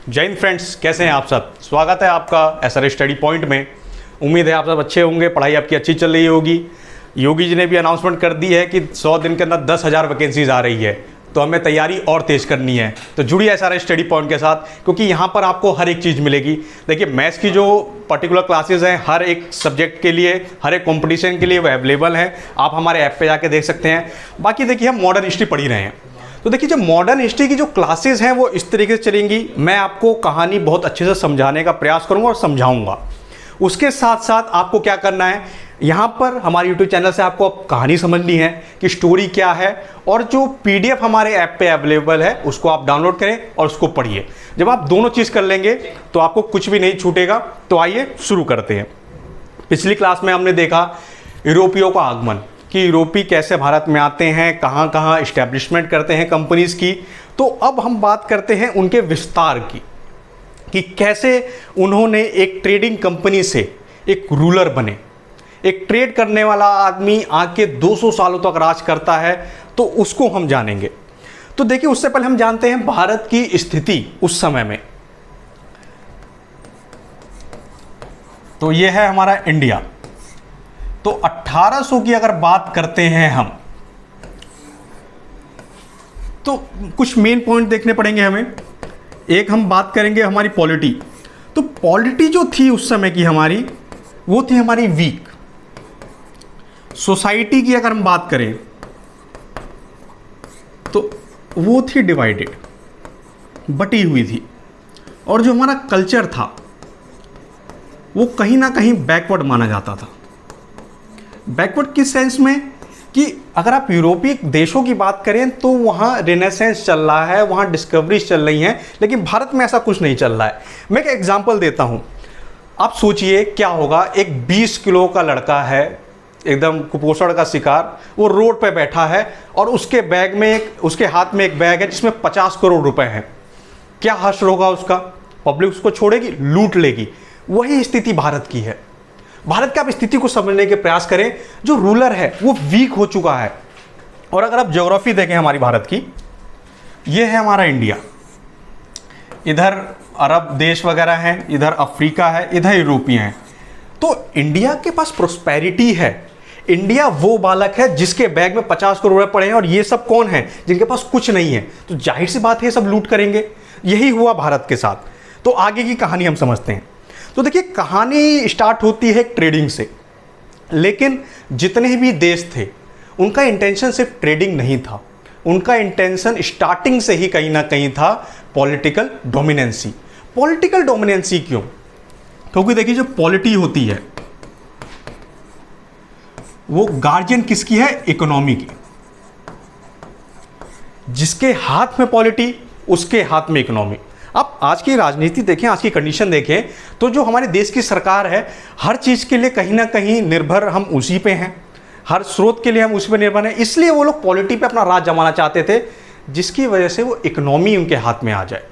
जय हिंद फ्रेंड्स, कैसे हैं आप सब। स्वागत है आपका SRS स्टडी पॉइंट में। उम्मीद है आप सब अच्छे होंगे, पढ़ाई आपकी अच्छी चल रही होगी। योगी जी ने भी अनाउंसमेंट कर दी है कि 100 दिन के अंदर 10,000 वैकेंसीज आ रही है, तो हमें तैयारी और तेज़ करनी है। तो जुड़िए SRS स्टडी पॉइंट के साथ, क्योंकि यहाँ पर आपको हर एक चीज़ मिलेगी। देखिए, मैथ्स की जो पर्टिकुलर क्लासेज हैं हर एक सब्जेक्ट के लिए, हर एक कॉम्पिटिशन के लिए वो अवेलेबल हैं। आप हमारे ऐप पे जाके देख सकते हैं। बाकी देखिए, हम मॉडर्न हिस्ट्री पढ़ ही रहे हैं, तो देखिए जो मॉडर्न हिस्ट्री की जो क्लासेस हैं वो इस तरीके से चलेंगी। मैं आपको कहानी बहुत अच्छे से समझाने का प्रयास करूंगा और समझाऊंगा। उसके साथ साथ आपको क्या करना है, यहाँ पर हमारे यूट्यूब चैनल से आपको अब कहानी समझनी है कि स्टोरी क्या है, और जो PDF हमारे ऐप पे अवेलेबल है उसको आप डाउनलोड करें और उसको पढ़िए। जब आप दोनों चीज़ कर लेंगे तो आपको कुछ भी नहीं छूटेगा। तो आइए शुरू करते हैं। पिछली क्लास में हमने देखा यूरोपियों का आगमन, कि यूरोपी कैसे भारत में आते हैं, कहाँ कहाँ इस्टेब्लिशमेंट करते हैं कंपनीज़ की। तो अब हम बात करते हैं उनके विस्तार की, कि कैसे उन्होंने एक ट्रेडिंग कंपनी से एक रूलर बने। एक ट्रेड करने वाला आदमी आके 200 सालों तक राज करता है, तो उसको हम जानेंगे। तो देखिए, उससे पहले हम जानते हैं भारत की स्थिति उस समय में। तो ये है हमारा इंडिया। तो 1800 की अगर बात करते हैं हम, तो कुछ मेन पॉइंट देखने पड़ेंगे हमें। एक हम बात करेंगे हमारी पॉलिटी। तो पॉलिटी जो थी उस समय की हमारी, वो थी हमारी वीक। सोसाइटी की अगर हम बात करें तो वो थी डिवाइडेड, बटी हुई थी। और जो हमारा कल्चर था वो कहीं ना कहीं बैकवर्ड माना जाता था। बैकवर्ड किस सेंस में, कि अगर आप यूरोपीय देशों की बात करें तो वहाँ रेनेसेंस चल रहा है, वहाँ डिस्कवरीज चल रही हैं, लेकिन भारत में ऐसा कुछ नहीं चल रहा है। मैं एक एग्जांपल देता हूँ। आप सोचिए क्या होगा, एक 20 किलो का लड़का है, एकदम कुपोषण का शिकार, वो रोड पे बैठा है और उसके बैग में उसके हाथ में एक बैग है जिसमें 50 करोड़ रुपए हैं। क्या हश्र होगा उसका? पब्लिक उसको छोड़ेगी, लूट लेगी। वही स्थिति भारत की है। भारत के आप स्थिति को समझने के प्रयास करें। जो रूलर है वो वीक हो चुका है। और अगर आप ज्योग्राफी देखें हमारी भारत की, ये है हमारा इंडिया, इधर अरब देश वगैरह हैं, इधर अफ्रीका है, इधर यूरोपीय हैं। तो इंडिया के पास प्रोस्पेरिटी है। इंडिया वो बालक है जिसके बैग में 50 करोड़ रुपए पड़े हैं, और ये सब कौन है? जिनके पास कुछ नहीं है। तो जाहिर सी बात है सब लूट करेंगे। यही हुआ भारत के साथ। तो आगे की कहानी हम समझते हैं। तो देखिए, कहानी स्टार्ट होती है ट्रेडिंग से, लेकिन जितने भी देश थे उनका इंटेंशन सिर्फ ट्रेडिंग नहीं था। उनका इंटेंशन स्टार्टिंग से ही कहीं ना कहीं था पॉलिटिकल डोमिनेंसी। पॉलिटिकल डोमिनेंसी क्यों? क्योंकि देखिए, जो पॉलिटी होती है वो गार्जियन किसकी है? इकोनॉमी की। जिसके हाथ में पॉलिटी उसके हाथ में इकोनॉमी। आप आज की राजनीति देखें, आज की कंडीशन देखें, तो जो हमारे देश की सरकार है हर चीज़ के लिए कहीं ना कहीं निर्भर हम उसी पे हैं। हर स्रोत के लिए हम उसी पे निर्भर हैं। इसलिए वो लोग पॉलिटी पे अपना राज जमाना चाहते थे, जिसकी वजह से वो इकोनॉमी उनके हाथ में आ जाए।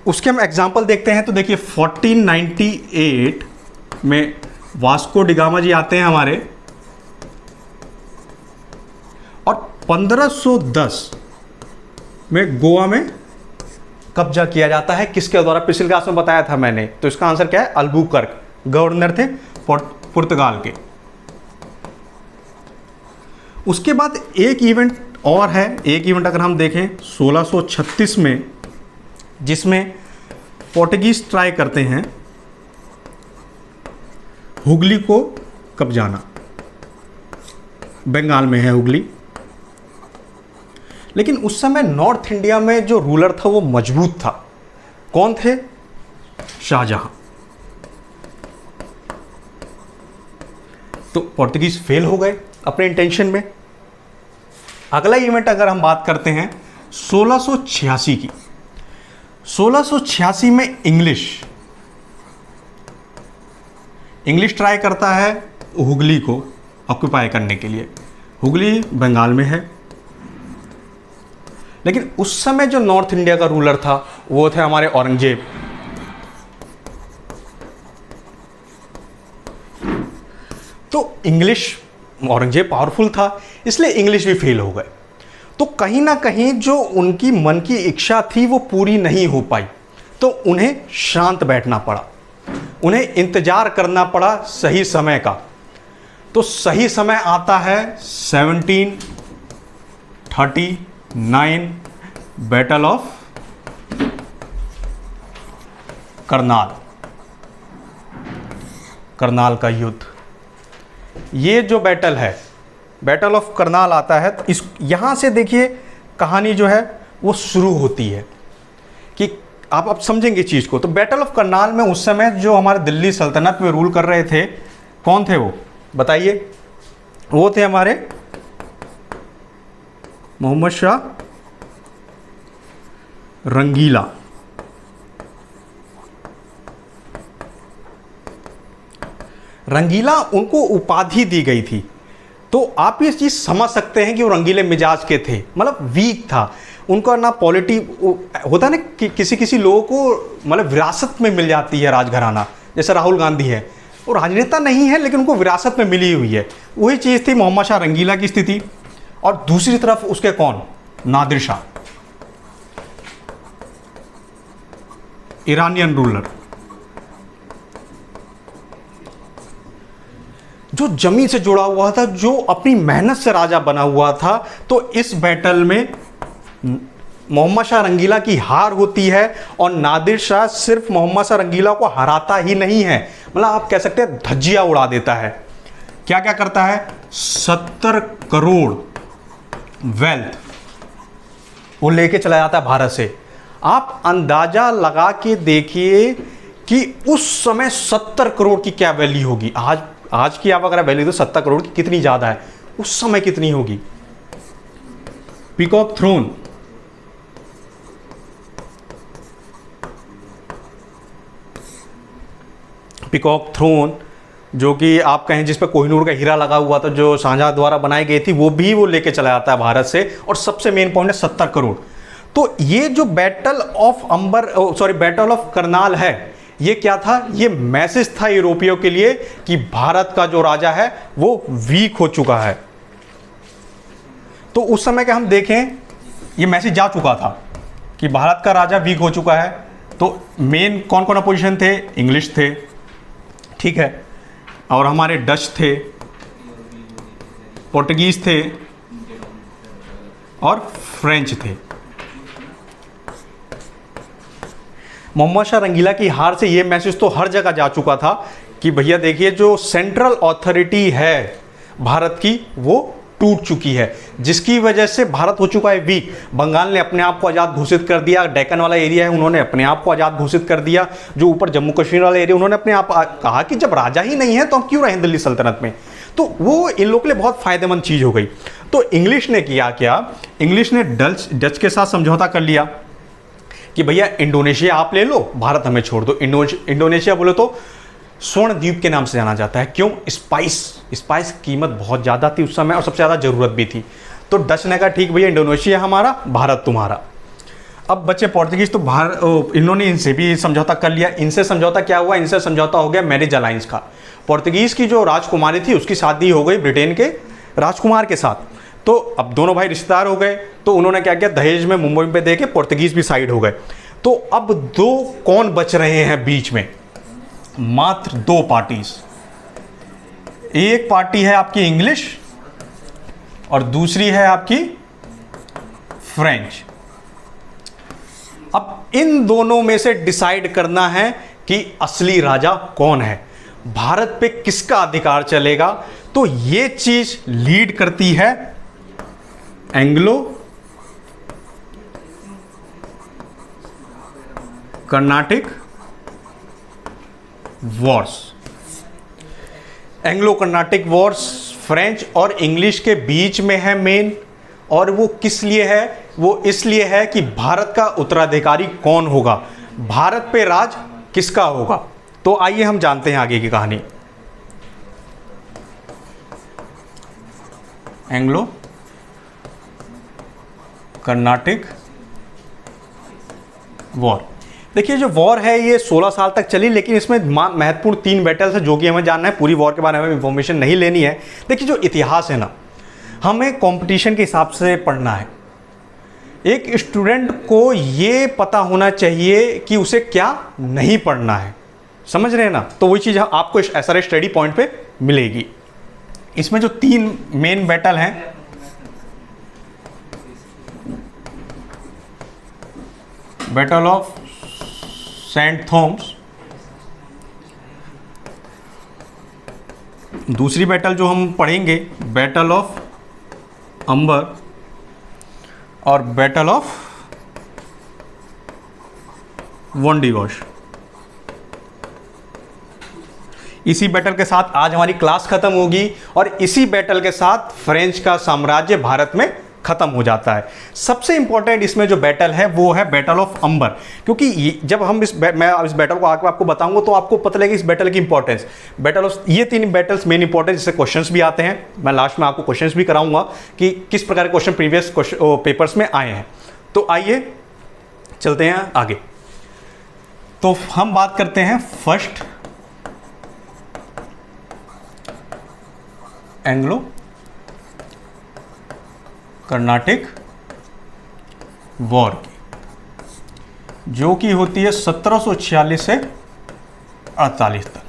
उसके हम एग्जाम्पल देखते हैं। तो देखिए, 1498 में वास्को डिगामा जी आते हैं हमारे, और 1510 में गोवा में कब्जा किया जाता है। किसके द्वारा? पिछली क्लास में बताया था मैंने। तो इसका आंसर क्या है? अल्बुकर्क गवर्नर थे पुर्तगाल के। उसके बाद एक इवेंट और है। एक इवेंट अगर हम देखें 1636 में, जिसमें पोर्टुगीज ट्राई करते हैं हुगली को कब्जाना। बंगाल में है हुगली। लेकिन उस समय नॉर्थ इंडिया में जो रूलर था वो मजबूत था। कौन थे? शाहजहां। तो पोर्तुगीज फेल हो गए अपने इंटेंशन में। अगला इवेंट अगर हम बात करते हैं 1686 की। 1686 में इंग्लिश ट्राई करता है हुगली को ऑक्यूपाई करने के लिए। हुगली बंगाल में है। लेकिन उस समय जो नॉर्थ इंडिया का रूलर था वो थे हमारे औरंगजेब। तो इंग्लिश, औरंगजेब पावरफुल था, इसलिए इंग्लिश भी फेल हो गए। तो कहीं ना कहीं जो उनकी मन की इच्छा थी वो पूरी नहीं हो पाई, तो उन्हें शांत बैठना पड़ा, उन्हें इंतजार करना पड़ा सही समय का। तो सही समय आता है 1739, बैटल ऑफ करनाल, करनाल का युद्ध। ये जो बैटल है, बैटल ऑफ करनाल आता है, तो इस यहाँ से देखिए कहानी जो है वो शुरू होती है कि आप अब समझेंगे चीज़ को। तो बैटल ऑफ करनाल में उस समय जो हमारे दिल्ली सल्तनत में रूल कर रहे थे, कौन थे वो बताइए? वो थे हमारे मोहम्मद शाह रंगीला। रंगीला उनको उपाधि दी गई थी, तो आप ये चीज़ समझ सकते हैं कि वो रंगीले मिजाज के थे, मतलब वीक था उनका ना। पॉलिटी होता है ना कि किसी किसी लोगों को मतलब विरासत में मिल जाती है राजघराना, जैसे राहुल गांधी है, वो राजनेता नहीं है लेकिन उनको विरासत में मिली हुई है। वही चीज़ थी मोहम्मद शाह रंगीला की स्थिति। और दूसरी तरफ उसके कौन? नादिर शाह, ईरानियन रूलर, जो जमीन से जुड़ा हुआ था, जो अपनी मेहनत से राजा बना हुआ था। तो इस बैटल में मोहम्मद शाह रंगीला की हार होती है और नादिर शाह सिर्फ मोहम्मद शाह रंगीला को हराता ही नहीं है, मतलब आप कह सकते हैं धज्जियां उड़ा देता है। क्या क्या करता है? 70 करोड़ वेल्थ वो लेके चला जाता है भारत से। आप अंदाजा लगा के देखिए कि उस समय 70 करोड़ की क्या वैल्यू होगी। आज की आप अगर वैल्यू तो 70 करोड़ की कितनी ज़्यादा है, उस समय कितनी होगी? पीकॉक थ्रोन, पीकॉक थ्रोन जो कि आप कहें जिस पर कोहिनूर का हीरा लगा हुआ था, जो शाहजहां द्वारा बनाई गई थी, वो लेके चला जाता है भारत से। और सबसे मेन पॉइंट है 70 करोड़। तो ये जो बैटल ऑफ करनाल है, ये क्या था? ये मैसेज था यूरोपियों के लिए कि भारत का जो राजा है वो वीक हो चुका है। तो उस समय का हम देखें, ये मैसेज जा चुका था कि भारत का राजा वीक हो चुका है। तो मेन कौन कौन अपोजिशन थे? इंग्लिश थे, ठीक है, और हमारे डच थे, पोर्टुगीज थे और फ्रेंच थे। मोहम्मद शाह रंगीला की हार से ये मैसेज तो हर जगह जा चुका था कि भैया देखिए जो सेंट्रल अथॉरिटी है भारत की वो टूट चुकी है, जिसकी वजह से भारत हो चुका है वीक। बंगाल ने अपने आप को आज़ाद घोषित कर दिया, डेक्कन वाला एरिया है उन्होंने अपने आप को आज़ाद घोषित कर दिया, जो ऊपर जम्मू कश्मीर वाला एरिया उन्होंने अपने आप कहा कि जब राजा ही नहीं है तो हम क्यों रहें दिल्ली सल्तनत में। तो वो इन लोगों के लिए बहुत फ़ायदेमंद चीज़ हो गई। तो इंग्लिश ने किया क्या? इंग्लिश ने डच के साथ समझौता कर लिया कि भैया इंडोनेशिया आप ले लो, भारत हमें छोड़ दो। इंडोनेशिया बोले तो स्वर्ण द्वीप के नाम से जाना जाता है। क्यों? स्पाइस कीमत बहुत ज़्यादा थी उस समय और सबसे ज़्यादा ज़रूरत भी थी। तो डच ने कहा ठीक भैया इंडोनेशिया हमारा, भारत तुम्हारा। अब बच्चे पोर्तुगीज, तो इन्होंने इनसे भी समझौता कर लिया। इनसे समझौता क्या हुआ? इनसे समझौता हो गया मैरिज अलायंस का। पोर्तुगीज़ की जो राजकुमारी थी उसकी शादी हो गई ब्रिटेन के राजकुमार के साथ। तो अब दोनों भाई रिश्तेदार हो गए, तो उन्होंने क्या किया, दहेज में मुंबई पे दे के पोर्तुगीज़ भी साइड हो गए। तो अब दो कौन बच रहे हैं बीच में? मात्र दो पार्टीज। एक पार्टी है आपकी इंग्लिश और दूसरी है आपकी फ्रेंच। अब इन दोनों में से डिसाइड करना है कि असली राजा कौन है, भारत पे किसका अधिकार चलेगा। तो ये चीज लीड करती है Anglo Carnatic Wars. Anglo Carnatic Wars French और इंग्लिश के बीच में है मेन। और वो किस लिए है? वो इसलिए है कि भारत का उत्तराधिकारी कौन होगा, भारत पे राज किसका होगा। तो आइए हम जानते हैं आगे की कहानी। Anglo Carnatic war. देखिए जो वॉर है ये 16 साल तक चली, लेकिन इसमें महत्वपूर्ण 3 बैटल्स है जो कि हमें जानना है। पूरी वॉर के बारे में इंफॉर्मेशन नहीं लेनी है। देखिए जो इतिहास है ना, हमें कंपटीशन के हिसाब से पढ़ना है। एक स्टूडेंट को ये पता होना चाहिए कि उसे क्या नहीं पढ़ना है, समझ रहे हैं ना। तो वही चीज़ आपको SRH स्टडी पॉइंट पे मिलेगी। इसमें जो 3 मेन बैटल हैं, बैटल ऑफ सेंट थॉमस, दूसरी बैटल जो हम पढ़ेंगे बैटल ऑफ अंबर, और बैटल ऑफ वोंडिगोश। इसी बैटल के साथ आज हमारी क्लास खत्म होगी और इसी बैटल के साथ फ्रेंच का साम्राज्य भारत में खत्म हो जाता है। सबसे इंपॉर्टेंट इसमें जो बैटल है वो है बैटल ऑफ अंबर, क्योंकि जब हम मैं इस बैटल को आके आपको बताऊंगा तो आपको पता लगेगा इस बैटल की इंपॉर्टेंस। बैटल ऑफ ये 3 बैटल्स मेन इंपॉर्टेंस, जिससे क्वेश्चंस भी आते हैं। मैं लास्ट में आपको क्वेश्चंस भी कराऊंगा कि किस प्रकार के क्वेश्चन प्रीवियस पेपर्स में आए हैं। तो आइए चलते हैं आगे। तो हम बात करते हैं फर्स्ट एंग्लो कर्नाटिक वॉर की, जो कि होती है 1746 से 48 तक।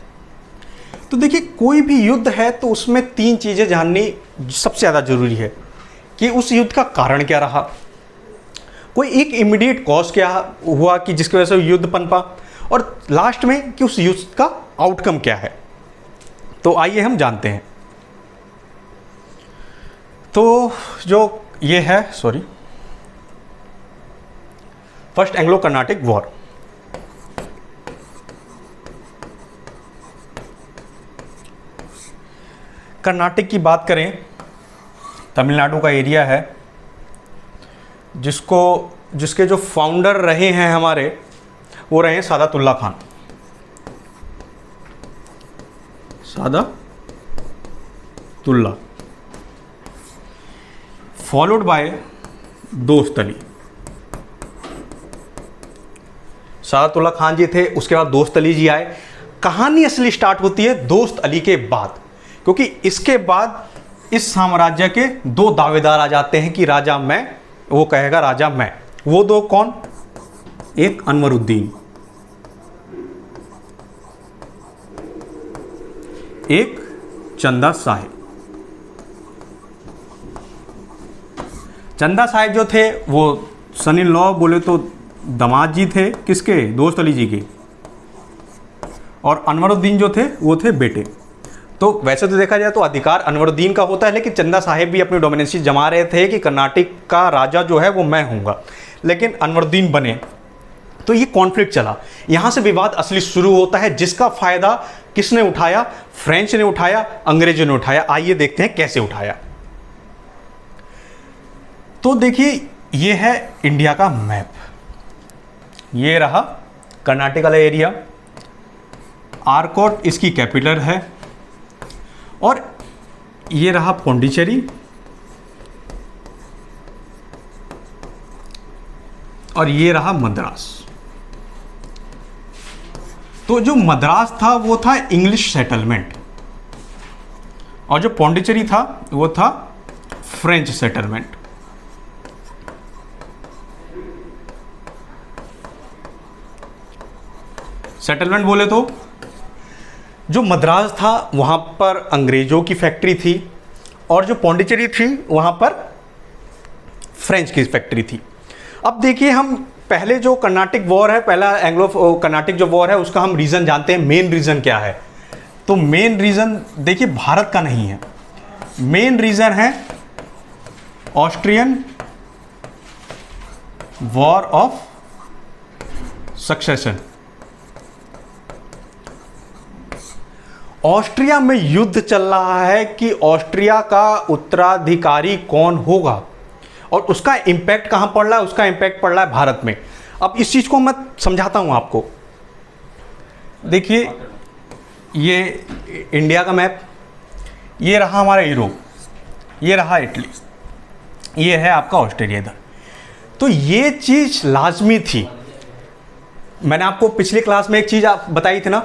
तो देखिए, कोई भी युद्ध है तो उसमें 3 चीज़ें जाननी सबसे ज़्यादा जरूरी है कि उस युद्ध का कारण क्या रहा, कोई एक इमीडिएट कॉज क्या हुआ कि जिसकी वजह से युद्ध पनपा, और लास्ट में कि उस युद्ध का आउटकम क्या है। तो आइए हम जानते हैं। तो जो ये है first Anglo Carnatic war. Karnataka की बात करें, तमिलनाडु का एरिया है, जिसके जो फाउंडर रहे हैं हमारे, वो रहे हैं सादातुल्ला खान। सादातुल्ला फॉलोड बाय दोस्त अली। सादातुल्ला खान जी थे, उसके बाद दोस्त अली जी आए। कहानी असली स्टार्ट होती है दोस्त अली के बाद, क्योंकि इसके बाद इस साम्राज्य के 2 दावेदार आ जाते हैं कि राजा मैं, वो कहेगा राजा मैं। वो 2 कौन? एक अनवरुद्दीन, एक चंदा साहिब। चंदा साहिब जो थे वो सन इन लॉ बोले तो दामाद जी थे किसके? दोस्त अली जी के। और अनवरुद्दीन जो थे वो थे बेटे। तो वैसे तो देखा जाए तो अधिकार अनवरुद्दीन का होता है, लेकिन चंदा साहिब भी अपनी डोमिनेंसी जमा रहे थे कि कर्नाटक का राजा जो है वो मैं हूँगा, लेकिन अनवरुद्दीन बने। तो ये कॉन्फ्लिक्ट चला, यहाँ से विवाद असली शुरू होता है, जिसका फायदा किसने उठाया? फ्रेंच ने उठाया, अंग्रेजों ने उठाया। आइए देखते हैं कैसे उठाया। तो देखिए, ये है इंडिया का मैप, ये रहा कर्नाटक वाला एरिया, आरकोट इसकी कैपिटल है, और ये रहा पौंडीचेरी, और ये रहा मद्रास। तो जो मद्रास था वो था इंग्लिश सेटलमेंट, और जो पौंडीचेरी था वो था फ्रेंच सेटलमेंट। सेटलमेंट बोले तो जो मद्रास था वहाँ पर अंग्रेज़ों की फैक्ट्री थी, और जो पौंडीचेरी थी वहाँ पर फ्रेंच की फैक्ट्री थी। अब देखिए, हम पहले जो कर्नाटक वॉर है, पहला एंग्लो कर्नाटक जो वॉर है, उसका हम रीज़न जानते हैं। मेन रीज़न क्या है? तो मेन रीज़न देखिए भारत का नहीं है, मेन रीज़न है Austrian war of succession. Austria में युद्ध चल रहा है कि ऑस्ट्रिया का उत्तराधिकारी कौन होगा, और उसका इम्पैक्ट कहाँ पड़ रहा है? उसका इम्पैक्ट पड़ रहा है भारत में। अब इस चीज़ को मैं समझाता हूँ आपको। देखिए, ये इंडिया का मैप, ये रहा हमारा यूरोप, ये रहा इटली, ये है आपका ऑस्ट्रेलिया इधर। तो ये चीज़ लाजमी थी। मैंने आपको पिछली क्लास में एक चीज़ आप बताई थी ना,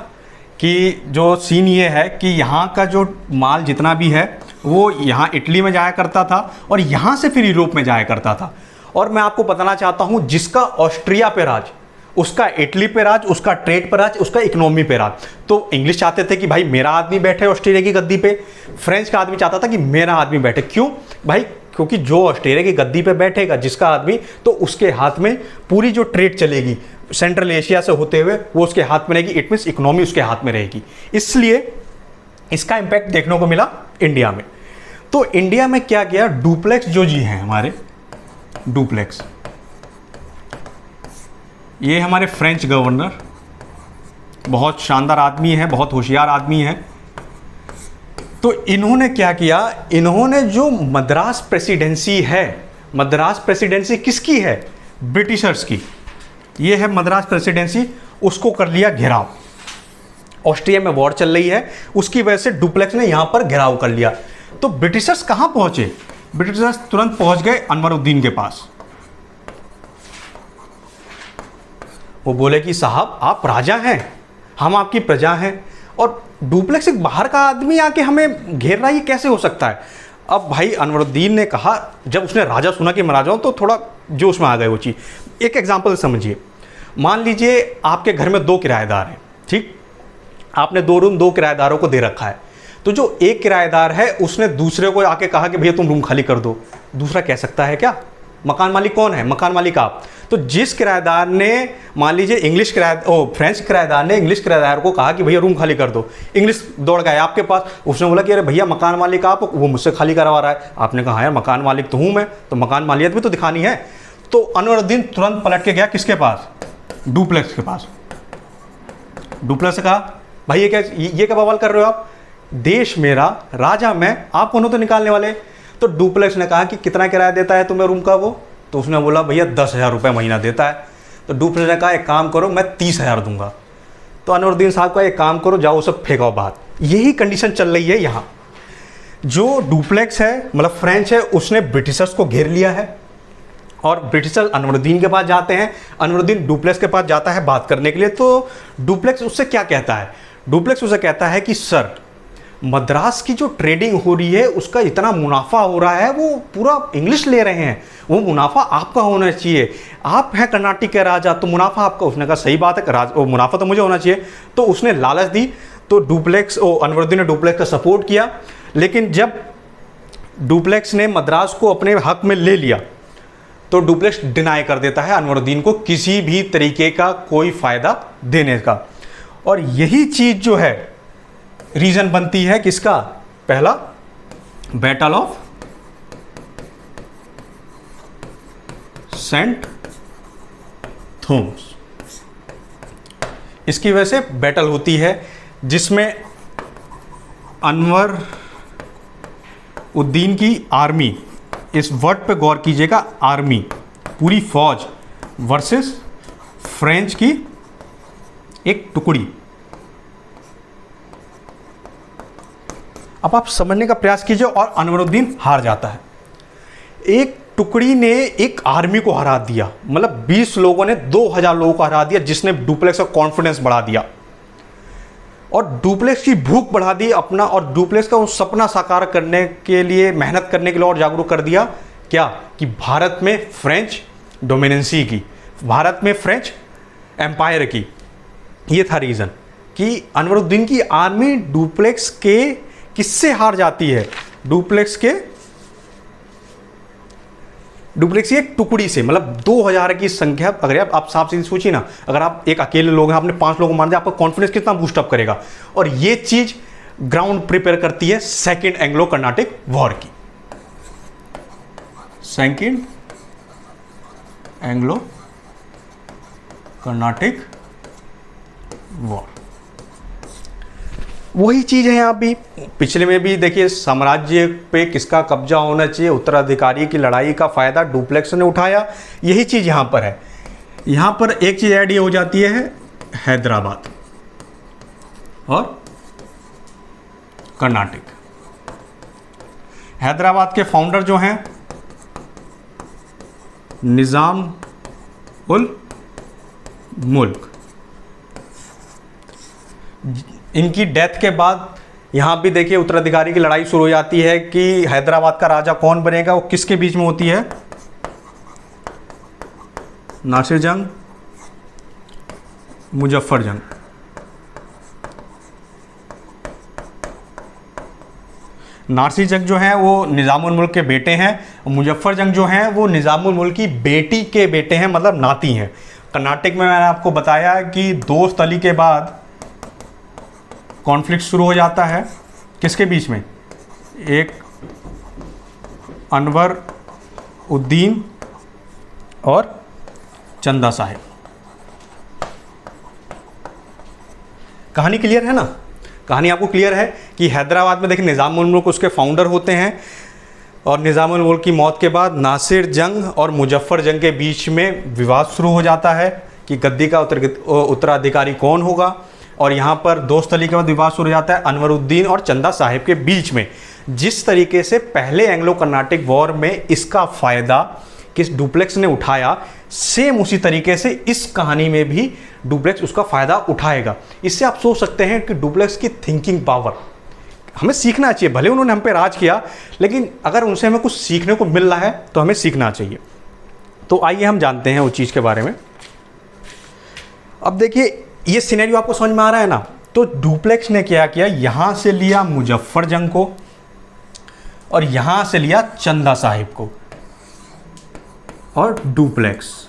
कि जो सीन ये है कि यहाँ का जो माल जितना भी है वो यहाँ इटली में जाया करता था, और यहाँ से फिर यूरोप में जाया करता था। और मैं आपको बताना चाहता हूं जिसका ऑस्ट्रिया पे राज, उसका इटली पे राज, उसका ट्रेड पे राज, उसका इकोनॉमी पे राज। तो इंग्लिश चाहते थे कि भाई मेरा आदमी बैठे ऑस्ट्रेलिया की गद्दी पे, फ्रेंच का आदमी चाहता था कि मेरा आदमी बैठे। क्यों भाई? क्योंकि जो ऑस्ट्रेलिया की गद्दी पे बैठेगा जिसका आदमी, तो उसके हाथ में पूरी जो ट्रेड चलेगी सेंट्रल एशिया से होते हुए वो उसके हाथ में रहेगी। इट मीन्स इकोनॉमी उसके हाथ में रहेगी। इसलिए इसका इंपैक्ट देखने को मिला इंडिया में। तो इंडिया में क्या किया, डुप्लेक्स जो जी हैं हमारे, डुप्लेक्स ये हमारे फ्रेंच गवर्नर, बहुत शानदार आदमी है, बहुत होशियार आदमी है। तो इन्होंने क्या किया, इन्होंने जो मद्रास प्रेसिडेंसी है, मद्रास प्रेसिडेंसी किसकी है? ब्रिटिशर्स की। ये है मद्रास प्रेसिडेंसी, उसको कर लिया घेराव। ऑस्ट्रिया में वॉर चल रही है, उसकी वजह से डुप्लेक्स ने यहां पर घेराव कर लिया। तो ब्रिटिशर्स कहां पहुंचे? ब्रिटिशर्स तुरंत पहुंच गए अनवरुद्दीन के पास। वो बोले कि साहब आप राजा हैं, हम आपकी प्रजा हैं, और डुप्लेक्स एक बाहर का आदमी आके हमें घेर रहा है, ये कैसे हो सकता है? अब भाई अनवरुद्दीन ने कहा, जब उसने राजा सुना कि मैं राजा हूं, तो थोड़ा जोश में आ गए वो चीज़। एक एग्जांपल समझिए, मान लीजिए आपके घर में 2 किराएदार हैं, ठीक? आपने 2 रूम 2 किराएदारों को दे रखा है। तो जो एक किराएदार है उसने दूसरे को आके कहा कि भैया तुम रूम खाली कर दो। दूसरा कह सकता है क्या? मकान मालिक कौन है? मकान मालिक आप। तो जिस किराएदार ने, मान लीजिए फ्रेंच किराएदार ने इंग्लिश किराएदार को कहा कि भैया रूम खाली कर दो, इंग्लिश दौड़ गया आपके पास, उसने बोला कि अरे भैया मकान मालिक आप, वो मुझसे खाली करवा रहा है। आपने कहा यार मकान मालिक तो हूँ मैं, तो मकान मालियत भी तो दिखानी है। तो अनवरुद्दीन तुरंत पलट के गया किसके पास? डुप्लेक्स के पास। डुप्लेक्स से कहा भाई ये क्या बवाल कर रहे हो आप? देश मेरा, राजा मैं, आप कौन हो तो निकालने वाले? तो डुप्लेक्स ने कहा कि कितना किराया देता है तुम्हें रूम का वो? तो उसने बोला भैया 10,000 रुपये महीना देता है। तो डुप्लेक्स ने कहा एक काम करो, मैं 30,000 दूंगा। तो अनवरुद्दीन साहब का एक काम करो, जाओ सब फेंकाओ बाहर। यही कंडीशन चल रही है यहाँ। जो डुप्लेक्स है, मतलब फ्रेंच है, उसने ब्रिटिशर्स को घेर लिया है, और ब्रिटिशर्स अनवरुद्दीन के पास जाते हैं, अनवरुद्दीन डुप्लेक्स के पास जाता है बात करने के लिए। तो डुप्लेक्स उससे क्या कहता है? डुप्लेक्स उसे कहता है कि सर, मद्रास की जो ट्रेडिंग हो रही है उसका इतना मुनाफा हो रहा है, वो पूरा इंग्लिश ले रहे हैं, वो मुनाफा आपका होना चाहिए। आप हैं कर्नाटक के राजा, तो मुनाफा आपका। उसने कहा सही बात है, वो मुनाफा तो मुझे होना चाहिए। तो उसने लालच दी। तो अनवरुद्दीन ने डुप्लेक्स का सपोर्ट किया। लेकिन जब डुप्लेक्स ने मद्रास को अपने हक में ले लिया, तो डुप्लेक्स डिनाई कर देता है अनवरुद्दीन को किसी भी तरीके का कोई फ़ायदा देने का। और यही चीज़ जो है रीजन बनती है किसका? पहला, बैटल ऑफ सेंट थॉमस। इसकी वजह से बैटल होती है जिसमें अनवर उद्दीन की आर्मी, इस वर्ड पे गौर कीजिएगा, आर्मी, पूरी फौज वर्सेस फ्रेंच की एक टुकड़ी। अब आप समझने का प्रयास कीजिए, और अनवरुद्दीन हार जाता है। एक टुकड़ी ने एक आर्मी को हरा दिया, मतलब 20 लोगों ने 2000 लोगों को हरा दिया, जिसने डुप्लेक्स का कॉन्फिडेंस बढ़ा दिया और डुप्लेक्स की भूख बढ़ा दी अपना, और डुप्लेक्स का वो सपना साकार करने के लिए, मेहनत करने के लिए और जागरूक कर दिया क्या? कि भारत में फ्रेंच डोमिनेंसी की, भारत में फ्रेंच एम्पायर की। ये था रीज़न कि अनवरुद्दीन की आर्मी डुप्लेक्स के किससे हार जाती है? डुप्लेक्स की एक टुकड़ी से, मतलब 2000 की संख्या। अगर आप साफ सीधी सोचिए ना, अगर आप एक अकेले लोग हैं, आपने 5 लोगों को मार दिया, आपका कॉन्फिडेंस कितना बूस्टअप करेगा। और ये चीज ग्राउंड प्रिपेयर करती है सेकेंड एंग्लो कर्नाटिक वॉर की। सेकेंड एंग्लो कर्नाटिक वॉर, वही चीज है यहाँ भी। पिछले में भी देखिए, साम्राज्य पे किसका कब्जा होना चाहिए, उत्तराधिकारी की लड़ाई का फायदा डुप्लेक्स ने उठाया। यही चीज यहाँ पर है। यहाँ पर एक चीज ऐड हो जाती है, हैदराबाद और कर्नाटक। हैदराबाद के फाउंडर जो हैं निजाम उल मुल्क, इनकी डेथ के बाद यहाँ भी देखिए उत्तराधिकारी की लड़ाई शुरू हो जाती है कि हैदराबाद का राजा कौन बनेगा। वो किसके बीच में होती है? नासिर जंग, मुजफ्फर जंग। नासिर जंग जो है वो निज़ामुल मुल्क के बेटे हैं, और मुजफ्फर जंग जो हैं वो निज़ामुल मुल्क की बेटी के बेटे हैं, मतलब नाती हैं। कर्नाटक में मैंने आपको बताया कि दोस्त अली के बाद कॉन्फ्लिक्ट शुरू हो जाता है किसके बीच में, एक अनवर उद्दीन और चंदा साहिब। कहानी क्लियर है ना? कहानी आपको क्लियर है कि हैदराबाद में देखिए निज़ामुल मुल्क उसके फाउंडर होते हैं, और निज़ामुल मुल्क की मौत के बाद नासिर जंग और मुजफ्फर जंग के बीच में विवाद शुरू हो जाता है कि गद्दी का उत्तराधिकारी कौन होगा। और यहाँ पर दोस्त अली के बाद विवाद शुरू हो जाता है अनवरुद्दीन और चंदा साहिब के बीच में। जिस तरीके से पहले एंग्लो कर्नाटिक वॉर में इसका फ़ायदा किस डुप्लेक्स ने उठाया, सेम उसी तरीके से इस कहानी में भी डुप्लेक्स उसका फ़ायदा उठाएगा। इससे आप सोच सकते हैं कि डुप्लेक्स की थिंकिंग पावर हमें सीखना चाहिए। भले उन्होंने हम पे राज किया, लेकिन अगर उनसे हमें कुछ सीखने को मिल रहा है तो हमें सीखना चाहिए। तो आइए हम जानते हैं उस चीज़ के बारे में। अब देखिए ये सिनेरियो आपको समझ में आ रहा है ना? तो डुप्लेक्स ने क्या किया, यहाँ से लिया मुजफ्फर जंग को और यहाँ से लिया चंदा साहिब को, और डुप्लेक्स,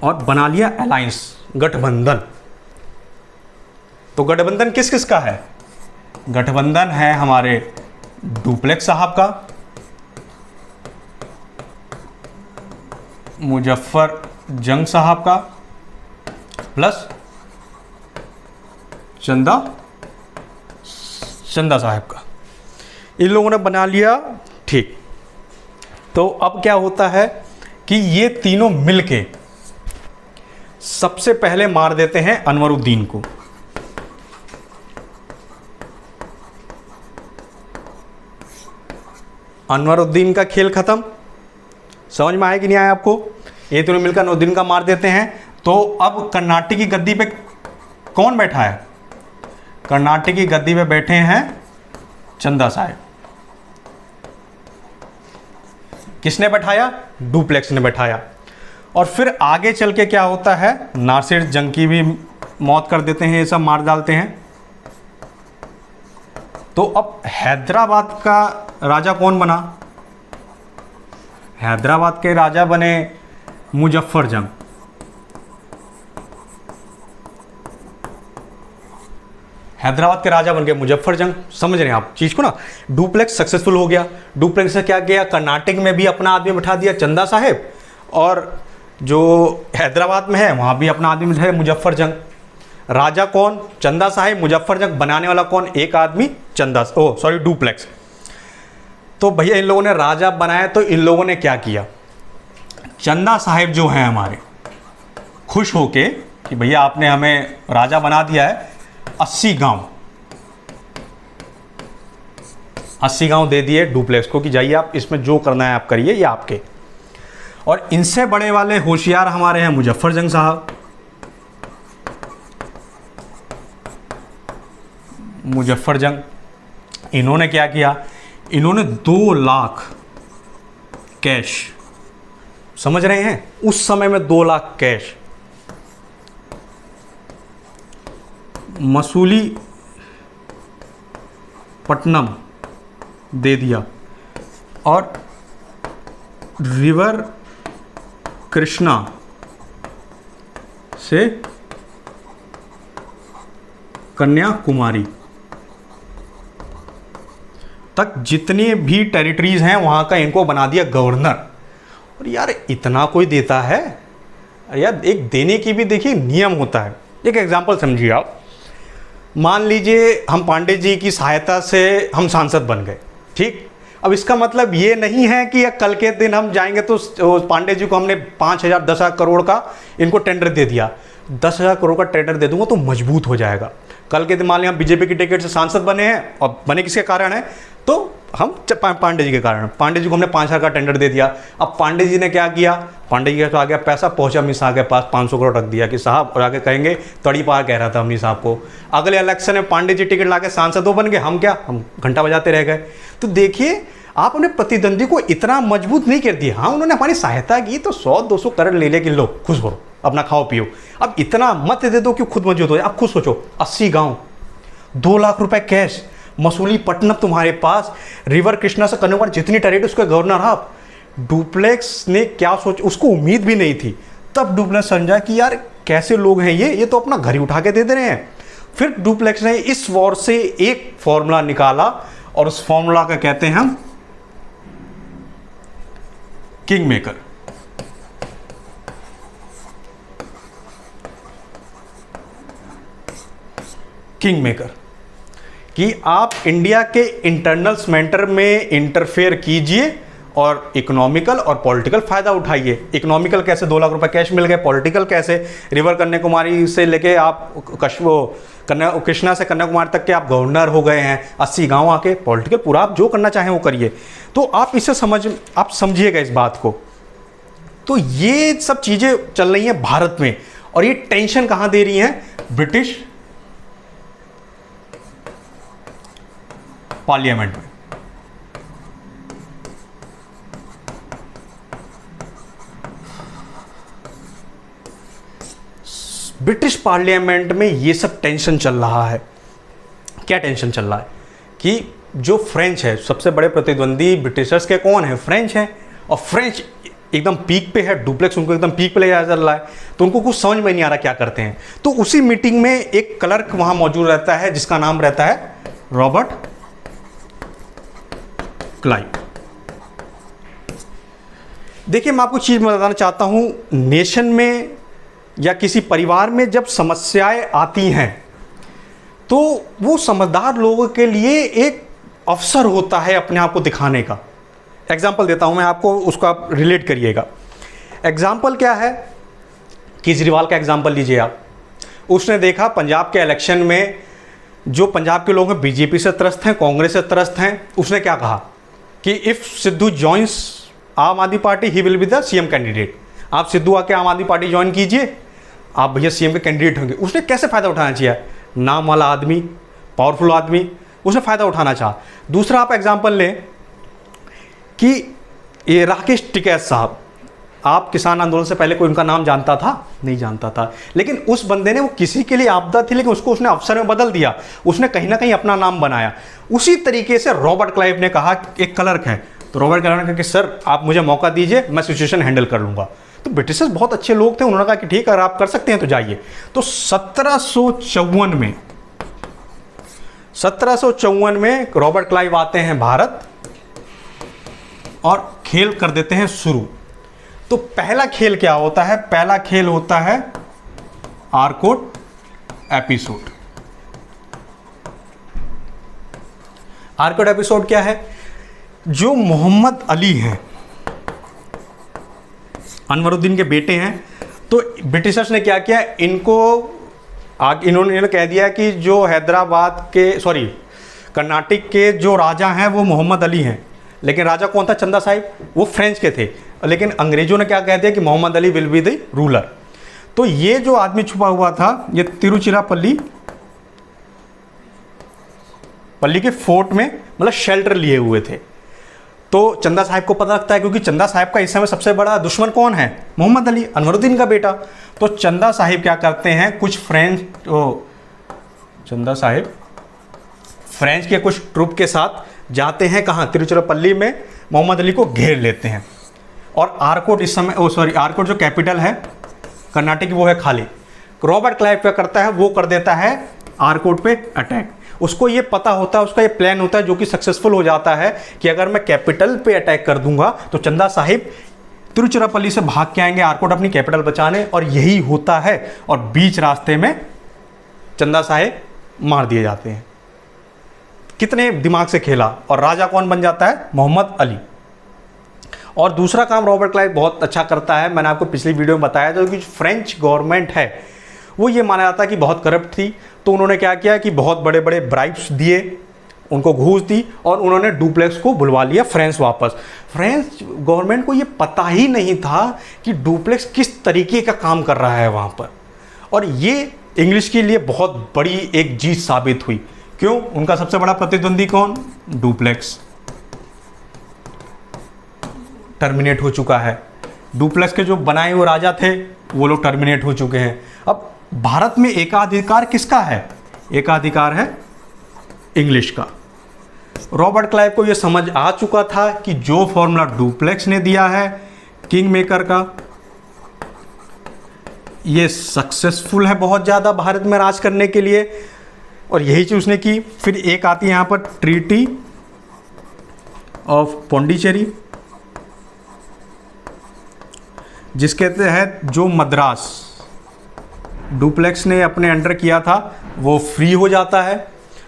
और बना लिया अलायंस, गठबंधन। तो गठबंधन किस किस का है? गठबंधन है हमारे डुप्लेक्स साहब का, मुजफ्फर जंग साहब का, प्लस चंदा साहब का। इन लोगों ने बना लिया, ठीक। तो अब क्या होता है कि ये तीनों मिलके सबसे पहले मार देते हैं अनवरुद्दीन को। अनवरुद्दीन का खेल खत्म। समझ में आया कि नहीं आया आपको? ये तीनों मिलकर अनवरुद्दीन का मार देते हैं। तो अब कर्नाटक की गद्दी पे कौन बैठा है? कर्नाटक की गद्दी पे बैठे हैं चंदा साहिब। किसने बैठाया? डुप्लेक्स ने बैठाया। और फिर आगे चल के क्या होता है, नासिर जंग की भी मौत कर देते हैं, ये सब मार डालते हैं। तो अब हैदराबाद का राजा कौन बना? हैदराबाद के राजा बने मुजफ्फर जंग। हैदराबाद के राजा बन गए मुजफ्फर जंग। समझ रहे हैं आप चीज को ना? डुप्लेक्स सक्सेसफुल हो गया। डुप्लेक्स ने क्या किया, कर्नाटक में भी अपना आदमी बिठा दिया चंदा साहिब, और जो हैदराबाद में है वहां भी अपना आदमी है मुजफ्फर जंग। राजा कौन? चंदा साहिब। मुजफ्फर जंग बनाने वाला कौन? एक आदमी डुप्लेक्स। तो भैया इन लोगों ने राजा बनाया, तो इन लोगों ने क्या किया, चंदा साहिब जो हैं हमारे खुश होके कि भैया आपने हमें राजा बना दिया है, 80 गांव दे दिए डुप्लेक्स को कि जाइए आप इसमें जो करना है आप करिए, ये आपके। और इनसे बड़े वाले होशियार हमारे हैं मुजफ्फर जंग साहब। मुजफ्फर जंग, इन्होंने क्या किया, इन्होंने 2 लाख कैश, समझ रहे हैं, उस समय में 2 लाख कैश मसूली पट्टनम दे दिया, और रिवर कृष्णा से कन्याकुमारी तक जितनी भी टेरिटरीज हैं वहां का इनको बना दिया गवर्नर। और यार इतना कोई देता है यार, एक देने की भी देखिए नियम होता है। एक एग्जांपल समझिए आप, मान लीजिए हम पांडे जी की सहायता से हम सांसद बन गए, ठीक। अब इसका मतलब ये नहीं है कि कल के दिन हम जाएंगे तो पांडे जी को हमने 5,000 10,000 करोड़ का इनको टेंडर दे दिया, 10,000 करोड़ का टेंडर दे दूंगा तो मजबूत हो जाएगा। कल के दिन मान लिया हम बीजेपी की टिकट से सांसद बने हैं, और बने किसके कारण है, तो हम पांडे जी के कारण। पांडे जी को हमने 5,000 का टेंडर दे दिया। अब पांडे जी ने क्या किया, पांडे जी के तो आ गया पैसा, पहुंचा अमित शाह के पास, 500 करोड़ रख दिया कि साहब, और आगे कहेंगे तड़ी पार कह रहा था अमित शाह को। अगले इलेक्शन में पांडे जी टिकट ला के सांसद वो बन गए, हम क्या, हम घंटा बजाते रह गए। तो देखिए आप अपने प्रतिद्वंदी को इतना मजबूत नहीं कर दिए। हाँ, उन्होंने हमारी सहायता की तो 100-200 करोड़ ले लेके लो, खुश हो, अपना खाओ पियो। अब इतना मत दे दो कि खुद मजबूत हो जाए। आप खुद सोचो, 80 गांव, 2 लाख रुपए कैश, मसूलीपट्टनम तुम्हारे पास, रिवर कृष्णा से कन्याकुमारी जितनी टेरिटरी उसके गवर्नर आप। डुप्लेक्स ने क्या सोच, उसको उम्मीद भी नहीं थी। तब डुप्लेक्स समझा कि यार कैसे लोग हैं ये तो अपना घर ही उठा के दे दे रहे हैं। फिर डुप्लेक्स ने इस वॉर से एक फॉर्मूला निकाला और उस फॉर्मूला का कहते हैं हम किंग मेकर। किंग मेकर कि आप इंडिया के इंटरनल मैटर में इंटरफेयर कीजिए और इकोनॉमिकल और पॉलिटिकल फायदा उठाइए। इकोनॉमिकल कैसे, 2 लाख रुपए कैश मिल गए। पॉलिटिकल कैसे, रिवर कन्याकुमारी से लेके आप कृष्णा से कन्याकुमारी तक के आप गवर्नर हो गए हैं, 80 गांव आके। पॉलिटिकल पूरा आप जो करना चाहें वो करिए। तो आप इसे आप समझिएगा इस बात को। तो ये सब चीजें चल रही हैं भारत में, और ये टेंशन कहां दे रही है? ब्रिटिश पार्लियामेंट में। ब्रिटिश पार्लियामेंट में ये सब टेंशन चल रहा है। क्या टेंशन चल रहा है कि जो फ्रेंच है, सबसे बड़े प्रतिद्वंदी ब्रिटिशर्स के कौन है? फ्रेंच हैं। और फ्रेंच एकदम पीक पे है, डुप्लेक्स उनको एकदम पीक पे ले जा चल रहा है। तो उनको कुछ समझ में नहीं आ रहा क्या करते हैं। तो उसी मीटिंग में एक क्लर्क वहां मौजूद रहता है जिसका नाम रहता है रॉबर्ट क्लाइव। देखिए, मैं आपको चीज बताना चाहता हूं, नेशन में या किसी परिवार में जब समस्याएं आती हैं तो वो समझदार लोगों के लिए एक अवसर होता है अपने आप को दिखाने का। एग्जाम्पल देता हूं मैं आपको, उसको आप रिलेट करिएगा। एग्जाम्पल क्या है? केजरीवाल का एग्जाम्पल लीजिए आप। उसने देखा पंजाब के इलेक्शन में जो पंजाब के लोग हैं बीजेपी से त्रस्त हैं, कांग्रेस से त्रस्त हैं। उसने क्या कहा कि इफ सिद्धू जॉइंस आम आदमी party he will be the CM candidate. आप सिद्धू आके आम आदमी पार्टी ज्वाइन कीजिए, आप भैया सीएम के कैंडिडेट होंगे। उसने कैसे फ़ायदा उठाना चाहिए? नाम वाला आदमी, पावरफुल आदमी, उसने फ़ायदा उठाना चाहा। दूसरा आप एग्जांपल लें कि ये राकेश टिकैत साहब, आप किसान आंदोलन से पहले कोई उनका नाम जानता था? नहीं जानता था। लेकिन उस बंदे ने, वो किसी के लिए आपदा थी लेकिन उसको उसने अवसर में बदल दिया। उसने कहीं ना कहीं अपना नाम बनाया। उसी तरीके से रॉबर्ट क्लाइव ने कहा, एक क्लर्क है तो रॉबर्ट क्लाइव ने कहा कि सर आप मुझे मौका दीजिए, मैं सिचुएशन हैंडल कर लूँगा। तो ब्रिटिशर्स बहुत अच्छे लोग थे, उन्होंने कहा कि ठीक है, अगर आप कर सकते हैं तो जाइए। तो 1754 में रॉबर्ट क्लाइव आते हैं भारत और खेल कर देते हैं शुरू। तो पहला खेल क्या होता है? पहला खेल होता है आर्कोट एपिसोड। आर्कोट एपिसोड क्या है? जो मोहम्मद अली हैं, अनवरुद्दीन के बेटे हैं। तो ब्रिटिशर्स ने क्या किया, इन्होंने कह दिया कि जो हैदराबाद के, कर्नाटक के जो राजा हैं वो मोहम्मद अली हैं। लेकिन राजा कौन था? चंदा साहिब, वो फ्रेंच के थे। लेकिन अंग्रेजों ने क्या कह दिया कि Mohammad Ali will be the ruler. तो ये जो आदमी छुपा हुआ था, ये तिरुचिरापल्ली के फोर्ट में मतलब शेल्टर लिए हुए थे। तो चंदा साहिब को पता लगता है, क्योंकि चंदा साहिब का इस समय सबसे बड़ा दुश्मन कौन है? मोहम्मद अली, अनवरुद्दीन का बेटा। तो चंदा साहिब क्या करते हैं, कुछ चंदा साहिब फ्रेंच के कुछ ट्रुप के साथ जाते हैं कहाँ? तिरुचिरापल्ली में मोहम्मद अली को घेर लेते हैं। और आर्कोट इस समय, आर्कोट जो कैपिटल है कर्नाटक की, वो है खाली। रॉबर्ट क्लाइव क्या करता है, वो कर देता है आर्कोट पे अटैक। उसको ये पता होता है, उसका ये प्लान होता है जो कि सक्सेसफुल हो जाता है कि अगर मैं कैपिटल पे अटैक कर दूंगा तो चंदा साहिब तिरुचिरापल्ली से भाग के आएंगे आर्कोट अपनी कैपिटल बचाने, और यही होता है। और बीच रास्ते में चंदा साहिब मार दिए जाते हैं। कितने दिमाग से खेला, और राजा कौन बन जाता है? मोहम्मद अली। और दूसरा काम रॉबर्ट क्लाइव बहुत अच्छा करता है, मैंने आपको पिछली वीडियो में बताया था कि फ्रेंच गवर्नमेंट है वो ये माना जाता है कि बहुत करप्ट थी। तो उन्होंने क्या किया कि बहुत बड़े बड़े ब्राइब्स दिए, उनको घूस दी, और उन्होंने डुप्लेक्स को बुलवा लिया फ्रांस वापस। फ्रेंच गवर्नमेंट को ये पता ही नहीं था कि डुप्लेक्स किस तरीके का काम कर रहा है वहाँ पर। और ये इंग्लिश के लिए बहुत बड़ी एक जीत साबित हुई। क्यों? उनका सबसे बड़ा प्रतिद्वंदी कौन? डुप्लेक्स। टर्मिनेट हो चुका है। डुप्लेक्स के जो बनाए हुए राजा थे वो लोग टर्मिनेट हो चुके हैं। अब भारत में एकाधिकार किसका है? एकाधिकार है इंग्लिश का। रॉबर्ट क्लाइव को ये समझ आ चुका था कि जो फॉर्मूला डुप्लेक्स ने दिया है किंग मेकर का, ये सक्सेसफुल है बहुत ज़्यादा भारत में राज करने के लिए, और यही चीज़ उसने की। फिर एक आती है यहाँ पर ट्रीटी ऑफ पौंडीचेरी, जिसके तहत जो मद्रास डुप्लेक्स ने अपने अंडर किया था वो फ्री हो जाता है।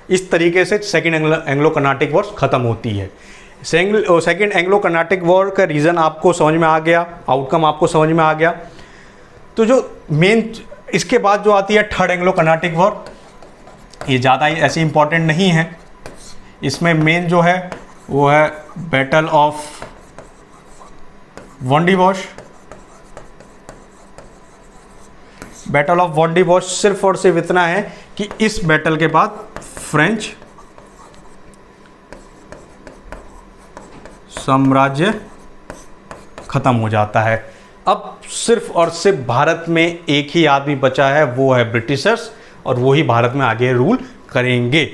इस तरीके से सेकेंड एंग्लो कर्नाटिक वॉर ख़त्म होती है। सेकेंड एंग्लो कर्नाटिक वॉर का रीज़न आपको समझ में आ गया, आउटकम आपको समझ में आ गया। तो जो मेन इसके बाद जो आती है थर्ड एंग्लो कर्नाटिक वॉर, ये ज़्यादा ही ऐसी इंपॉर्टेंट नहीं है। इसमें मेन जो है वो है बैटल ऑफ वॉन्डिवॉश। बैटल ऑफ वॉन्डिवॉश सिर्फ और सिर्फ इतना है कि इस बैटल के बाद फ्रेंच साम्राज्य खत्म हो जाता है। अब सिर्फ और सिर्फ भारत में एक ही आदमी बचा है, वो है ब्रिटिशर्स, और वो ही भारत में आगे रूल करेंगे।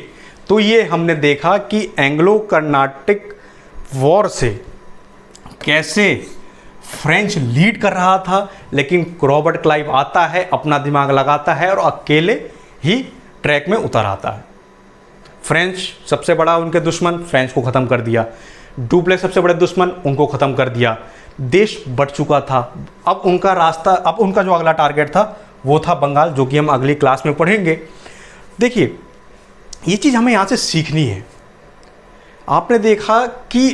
तो ये हमने देखा कि एंग्लो कर्नाटिक वॉर से कैसे फ्रेंच लीड कर रहा था, लेकिन रॉबर्ट क्लाइव आता है, अपना दिमाग लगाता है और अकेले ही ट्रैक में उतर आता है। फ्रेंच सबसे बड़ा उनके दुश्मन, फ्रेंच को ख़त्म कर दिया। डुप्लेक्स सबसे बड़े दुश्मन, उनको ख़त्म कर दिया। देश बढ़ चुका था। अब उनका रास्ता, अब उनका जो अगला टारगेट था वो था बंगाल, जो कि हम अगली क्लास में पढ़ेंगे। देखिए, ये चीज़ हमें यहाँ से सीखनी है। आपने देखा कि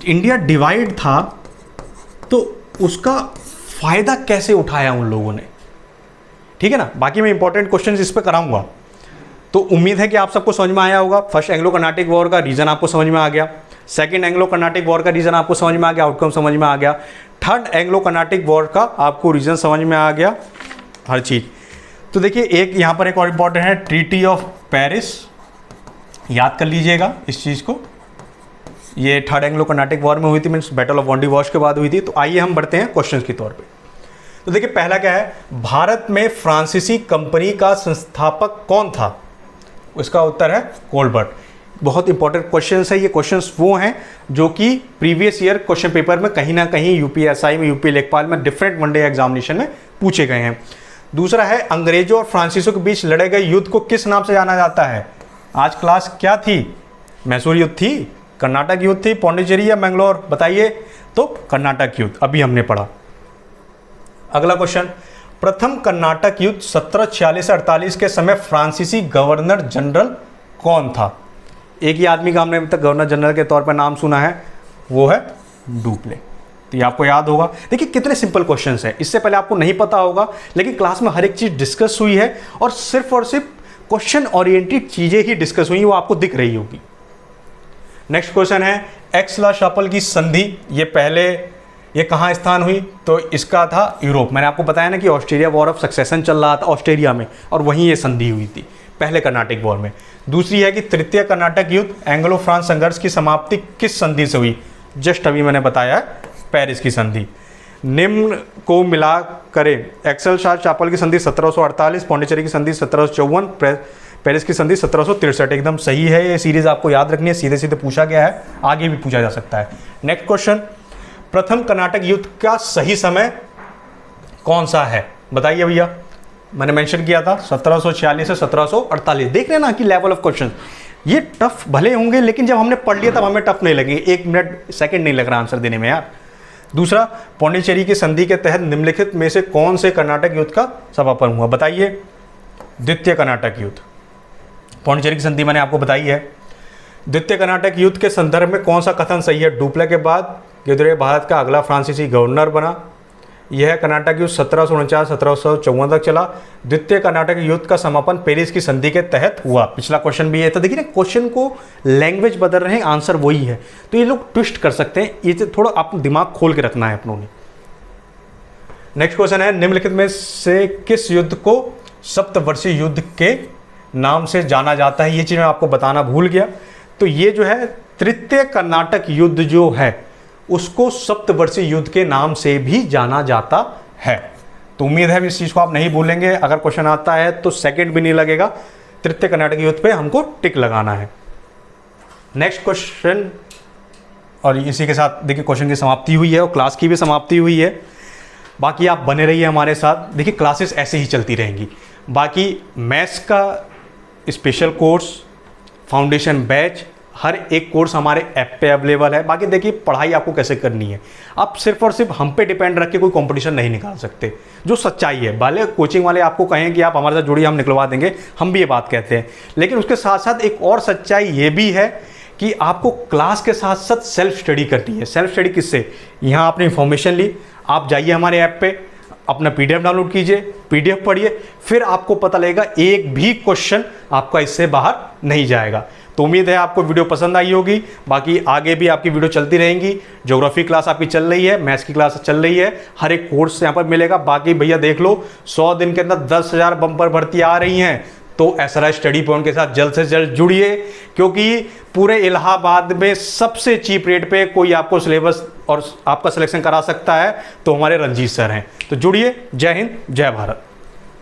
इंडिया डिवाइड था, तो उसका फ़ायदा कैसे उठाया उन लोगों ने, ठीक है ना। बाकी मैं इंपॉर्टेंट क्वेश्चन इस पर कराऊंगा। तो उम्मीद है कि आप सबको समझ में आया होगा। फर्स्ट एंग्लो कर्नाटिक वॉर का रीज़न आपको समझ में आ गया, सेकेंड एंग्लो कर्नाटिक वॉर का रीज़न आपको समझ में आ गया, आउटकम समझ में आ गया, थर्ड एंग्लो कर्नाटिक वॉर का आपको रीज़न समझ में आ गया, हर चीज़। तो देखिए, एक यहाँ पर एक और इम्पॉर्टेंट है, ट्रीटी ऑफ पेरिस, याद कर लीजिएगा इस चीज़ को। ये थर्ड एंग्लो कर्नाटिक वॉर में हुई थी, मीन्स बैटल ऑफ वॉन्डिवॉश के बाद हुई थी। तो आइए हम बढ़ते हैं क्वेश्चंस के तौर पे। तो देखिए, पहला क्या है, भारत में फ्रांसीसी कंपनी का संस्थापक कौन था? इसका उत्तर है कोलबर्ट। बहुत इंपॉर्टेंट क्वेश्चंस है ये। क्वेश्चंस वो हैं जो कि प्रीवियस ईयर क्वेश्चन पेपर में कहीं ना कहीं यूपीएसआई में, यूपी लेखपाल में, डिफरेंट वनडे एग्जामिनेशन में पूछे गए हैं। दूसरा है, अंग्रेजों और फ्रांसीसियों के बीच लड़े गए युद्ध को किस नाम से जाना जाता है? आज क्लास क्या थी? मैसूर युद्ध थी, कर्नाटक युद्ध थी, पौंडीचेरी या मैंगलोर? बताइए। तो कर्नाटक युद्ध अभी हमने पढ़ा। अगला क्वेश्चन, प्रथम कर्नाटक युद्ध 1746 से 48 के समय फ्रांसीसी गवर्नर जनरल कौन था? एक ही आदमी का हमने अभी तक गवर्नर जनरल के तौर पर नाम सुना है, वो है डुप्ले। तो ये आपको याद होगा। देखिए, कितने सिंपल क्वेश्चंस हैं, इससे पहले आपको नहीं पता होगा, लेकिन क्लास में हर एक चीज़ डिस्कस हुई है और सिर्फ क्वेश्चन ओरिएंटेड चीज़ें ही डिस्कस हुई, वो आपको दिख रही होगी। नेक्स्ट क्वेश्चन है, एक्सला शापल की संधि, ये कहाँ स्थान हुई? तो इसका था यूरोप। मैंने आपको बताया ना कि ऑस्ट्रेलिया वॉर ऑफ सक्सेशन चल रहा था ऑस्ट्रेलिया में, और वहीं ये संधि हुई थी पहले कर्नाटिक वॉर में। दूसरी है कि तृतीय कर्नाटक युद्ध, एंग्लो फ्रांस संघर्ष की समाप्ति किस संधि से हुई? जस्ट अभी मैंने बताया है, पेरिस की संधि। निम्न को मिला करें, एक्सल शापल की संधि 1748, पौंडीचेरी की संधि 1754, पेरिस की संधि 1763। एकदम सही है। ये सीरीज आपको याद रखनी है, सीधे सीधे पूछा गया है, आगे भी पूछा जा सकता है। नेक्स्ट क्वेश्चन, प्रथम कर्नाटक युद्ध का सही समय कौन सा है? बताइए भैया। मैंने मेंशन किया था 1746 से 1748। देख लेना कि लेवल ऑफ क्वेश्चन ये टफ भले होंगे, लेकिन जब हमने पढ़ लिया तब हमें टफ नहीं लगेंगे। 1 मिनट सेकंड नहीं लग रहा आंसर देने में यार। दूसरा, पौंडीचेरी की संधि के तहत निम्नलिखित में से कौन से कर्नाटक युद्ध का समापन हुआ? बताइए। द्वितीय कर्नाटक युद्ध। पौंडीचेरी की संधि मैंने आपको बताई है। द्वितीय कर्नाटक युद्ध के संदर्भ में कौन सा कथन सही है? डुप्ले के बाद गिदरे भारत का अगला फ्रांसीसी गवर्नर बना। यह कर्नाटक युद्ध 1749-1754 तक चला। द्वितीय कर्नाटक युद्ध का समापन पेरिस की संधि के तहत हुआ। पिछला क्वेश्चन भी है। तो देखिए ना, क्वेश्चन को लैंग्वेज बदल रहे हैं, आंसर वही है। तो ये लोग ट्विस्ट कर सकते हैं, ये थोड़ा आप दिमाग खोल के रखना है अपनों ने। नेक्स्ट क्वेश्चन है, निम्नलिखित में से किस युद्ध को सप्तवर्षीय युद्ध के नाम से जाना जाता है? ये चीज़ मैं आपको बताना भूल गया। तो ये जो है तृतीय कर्नाटक युद्ध जो है उसको सप्तवर्षीय युद्ध के नाम से भी जाना जाता है। तो उम्मीद है इस चीज़ को आप नहीं भूलेंगे। अगर क्वेश्चन आता है तो सेकंड भी नहीं लगेगा, तृतीय कर्नाटक युद्ध पे हमको टिक लगाना है। नेक्स्ट क्वेश्चन, और इसी के साथ देखिए क्वेश्चन की समाप्ति हुई है और क्लास की भी समाप्ति हुई है। बाकी आप बने रहिए हमारे साथ, देखिए क्लासेस ऐसे ही चलती रहेंगी। बाकी मैथ्स का स्पेशल कोर्स, फाउंडेशन बैच, हर एक कोर्स हमारे ऐप पे अवेलेबल है। बाकी देखिए पढ़ाई आपको कैसे करनी है, आप सिर्फ और सिर्फ हम पे डिपेंड रख के कोई कंपटीशन नहीं निकाल सकते, जो सच्चाई है। भले कोचिंग वाले आपको कहें कि आप हमारे साथ जुड़िए, हम निकलवा देंगे, हम भी ये बात कहते हैं, लेकिन उसके साथ साथ एक और सच्चाई ये भी है कि आपको क्लास के साथ साथ सेल्फ स्टडी करनी है। सेल्फ स्टडी किससे? यहाँ आपने इन्फॉर्मेशन ली, आप जाइए हमारे ऐप पे, अपना पीडीएफ डाउनलोड कीजिए, पीडीएफ पढ़िए, फिर आपको पता लगेगा एक भी क्वेश्चन आपका इससे बाहर नहीं जाएगा। तो उम्मीद है आपको वीडियो पसंद आई होगी। बाकी आगे भी आपकी वीडियो चलती रहेंगी। ज्योग्राफी क्लास आपकी चल रही है, मैथ्स की क्लास चल रही है, हर एक कोर्स यहाँ पर मिलेगा। बाकी भैया देख लो 100 दिन के अंदर 10,000 बम्पर भर्ती आ रही हैं, तो SRI स्टडी पॉइंट के साथ जल्द से जल्द जुड़िए, क्योंकि पूरे इलाहाबाद में सबसे चीप रेट पे कोई आपको सिलेबस और आपका सिलेक्शन करा सकता है तो हमारे रंजीत सर हैं। तो जुड़िए। जय हिंद, जय भारत।